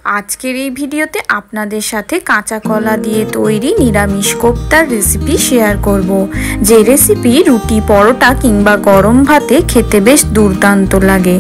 আজকের এই ভিডিওতে আপনাদের সাথে কাঁচা কলা দিয়ে তৈরি নিরামিষ কোপ্তার রেসিপি শেয়ার করব। যে রেসিপি রুটি, পরোটা কিংবা গরম ভাতে খেতে বেশ দুর্দান্ত লাগে।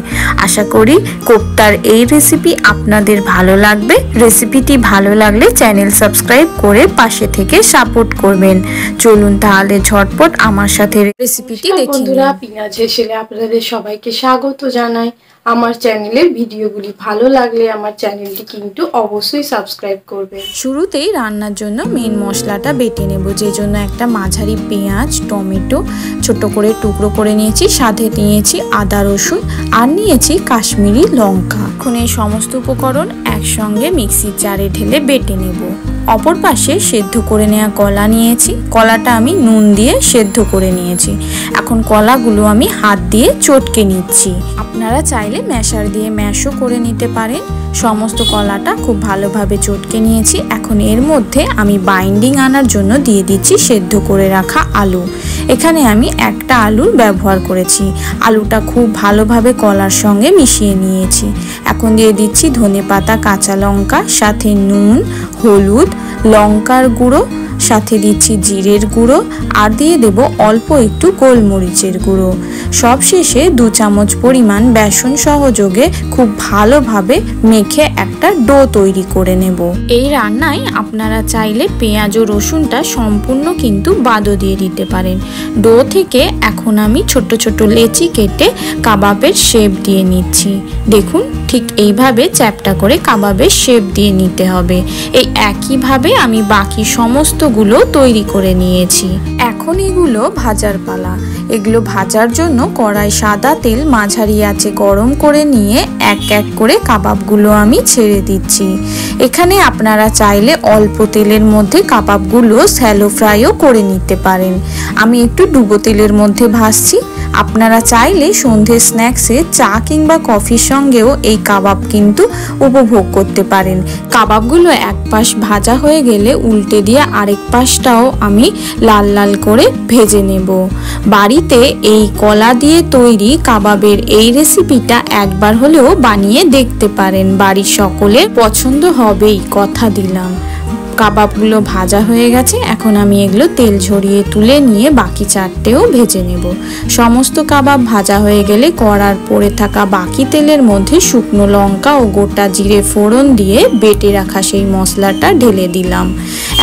আশা করি কোপ্তার এই রেসিপি আপনাদের ভালো লাগবে। রেসিপিটি ভালো লাগলে চ্যানেল সাবস্ক্রাইব করে পাশে থেকে সাপোর্ট করবেন। চলুন তাহলে ঝটপট আমার সাথে রেসিপিটি দেখি। বন্ধুরা, পিনাজ হেসেলে আপনাদের সবাইকে স্বাগত জানাই। আমার চ্যানেলের ভিডিওগুলি ভালো লাগলে আমার চ্যানেলটি কিন্তু অবশ্যই সাবস্ক্রাইব করবেন। শুরুতেই রান্নার জন্য মেন মশলাটা বেটে নেব, যে জন্য একটা মাঝারি পেঁয়াজ, টমেটো ছোট করে টুকরো করে নিয়েছি, সাথে নিয়েছি আদা রসুন আর নিয়েছি কাশ্মীরি লঙ্কা। এখন এই সমস্ত উপকরণ একসঙ্গে মিক্সির জারে ঢেলে বেটে নেব। অপর পাশে সেদ্ধ করে নেওয়া কলা নিয়েছি, কলাটা আমি নুন দিয়ে সেদ্ধ করে নিয়েছি। এখন কলাগুলো আমি হাত দিয়ে চটকে নিচ্ছি। আপনারা চাইলে ম্যাশার দিয়ে ম্যাশও করে নিতে পারেন। সমস্ত কলাটা খুব ভালোভাবে চটকে নিয়েছি। এখন এর মধ্যে আমি বাইন্ডিং আনার জন্য দিয়ে দিচ্ছি সেদ্ধ করে রাখা আলু। এখানে আমি একটা আলুর ব্যবহার করেছি। আলুটা খুব ভালোভাবে কলার সঙ্গে মিশিয়ে নিয়েছি। এখন দিয়ে দিচ্ছি ধনেপাতা, কাঁচা লঙ্কা, সাথে নুন, হলুদ, লঙ্কার গুঁড়ো, সাথে দিচ্ছি জিরের গুঁড়ো আর দিয়ে দেব অল্প একটু গোলমরিচের গুঁড়ো। সবশেষে 2 চামচ পরিমাণ বেসন সহযোগে খুব ভালোভাবে মেখে একটা ডো তৈরি করে নেব। এই রান্নায় আপনারা চাইলে পেঁয়াজ ও রসুনটা সম্পূর্ণ কিন্তু বাদও দিয়ে দিতে পারেন। ডো থেকে এখন আমি ছোট ছোট লেচি কেটে কাবাবের শেপ দিয়ে নিচ্ছি। দেখুন, ঠিক এইভাবে চ্যাপটা করে কাবাবের শেপ দিয়ে নিতে হবে। এই একইভাবে আমি বাকি সমস্তগুলো তৈরি করে নিয়েছি। এখন এগুলো ভাজার পালা। এগুলো ভাজার জন্য কড়াই সাদা তেল মাঝারি আঁচে গরম করে নিয়ে এক এক করে কাবাবগুলো আমি ছেড়ে দিচ্ছি। এখানে আপনারা চাইলে অল্প তেলের মধ্যে কাবাবগুলো শ্যালো ফ্রাইও করে নিতে পারেন। আমি একটু ডুবো তেলের মধ্যে ভাজছি। আপনারা চাইলে সন্ধ্যে স্ন্যাক্সে চা কিংবা কফির সঙ্গেও এই কাবাব কিন্তু উপভোগ করতে পারেন। কাবাবগুলো এক পাশ ভাজা হয়ে গেলে উল্টে দিয়ে আরেক পাশটাও আমি লাল লাল করে ভেজে নেব। বাড়িতে এই কলা দিয়ে তৈরি কাবাবের এই রেসিপিটা একবার হলেও বানিয়ে দেখতে পারেন। বাড়ির সকলের পছন্দ হবেই, কথা দিলাম। কাবাবগুলো ভাজা হয়ে গেছে। এখন আমি এগুলো তেল ঝরিয়ে তুলে নিয়ে বাকি চারটেও ভেজে নেব। সমস্ত কাবাব ভাজা হয়ে গেলে কড়ার পড়ে থাকা বাকি তেলের মধ্যে শুকনো লঙ্কা ও গোটা জিরে ফোড়ন দিয়ে বেটে রাখা সেই মশলাটা ঢেলে দিলাম।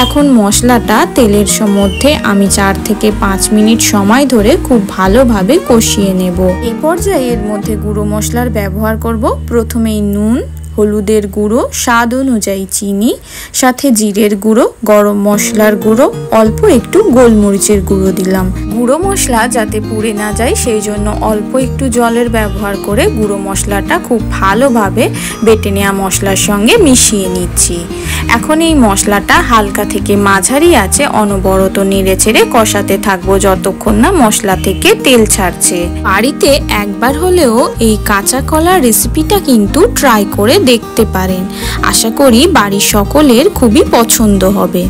এখন মশলাটা তেলের মধ্যে আমি 4 থেকে 5 মিনিট সময় ধরে খুব ভালোভাবে কষিয়ে নেব। এই পর্যায়ে এর মধ্যে গুঁড়ো মশলার ব্যবহার করব। প্রথমেই নুন, হলুদের গুঁড়ো, স্বাদ অনুযায়ী চিনি, সাথে জিরের গুঁড়ো, গরম মশলার গুঁড়ো, অল্প একটু গোলমরিচের গুঁড়ো দিলাম। গুঁড়ো মশলা যাতে পুড়ে না যায় সেই জন্য অল্প একটু জলের ব্যবহার করে গুঁড়ো মশলাটা খুব ভালোভাবে বেটে নেওয়া মশলার সঙ্গে মিশিয়ে নিচ্ছি। এখন এই মশলাটা হালকা থেকে মাঝারি আঁচে অনবরত নেড়ে চেড়ে কষাতে থাকবো যতক্ষণ না মশলা থেকে তেল ছাড়ছে। বাড়িতে একবার হলেও এই কাঁচা কলার রেসিপিটা কিন্তু ট্রাই করে দেখতে পারেন। আশা করি বাড়ির সকলের খুবই পছন্দ হবে।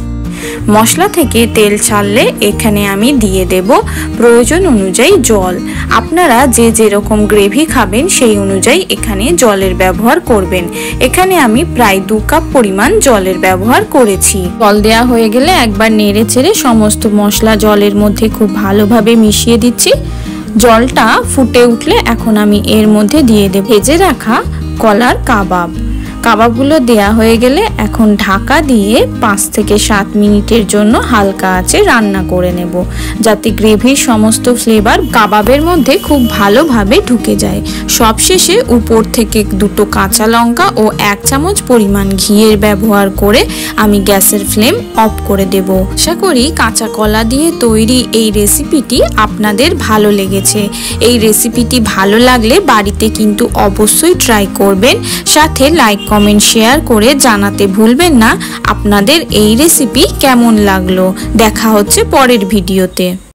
মশলা থেকে তেল ছাড়লে এখানে আমি দিয়ে দেব প্রয়োজন অনুযায়ী জল। আপনারা যে যেরকম গ্রেভি খাবেন সেই অনুযায়ী এখানে জলের ব্যবহার করবেন। এখানে আমি প্রায় 2 কাপ পরিমাণ জলের ব্যবহার করেছি। জল দেওয়া হয়ে গেলে একবার নেড়ে চেড়ে সমস্ত মশলা জলের মধ্যে খুব ভালোভাবে মিশিয়ে দিচ্ছি। জলটা ফুটে উঠলে এখন আমি এর মধ্যে দিয়ে দেব ভেজে রাখা কলার কাবাব। কাবাবগুলো দেয়া হয়ে গেলে এখন ঢাকা দিয়ে 5 থেকে 7 মিনিটের জন্য হালকা আঁচে রান্না করে নেব, যাতে গ্রেভির সমস্ত ফ্লেভার কাবাবের মধ্যে খুব ভালোভাবে ঢুকে যায়। সবশেষে উপর থেকে 2টো কাঁচা লঙ্কা ও 1 চামচ পরিমাণ ঘিয়ের ব্যবহার করে আমি গ্যাসের ফ্লেম অফ করে দেব। আশা করি কাঁচা কলা দিয়ে তৈরি এই রেসিপিটি আপনাদের ভালো লেগেছে। এই রেসিপিটি ভালো লাগলে বাড়িতে কিন্তু অবশ্যই ট্রাই করবেন। সাথে লাইক, কমেন্ট, শেয়ার করে জানাতে ভুলবেন না আপনাদের এই রেসিপি কেমন লাগলো। দেখা হচ্ছে পরের ভিডিওতে।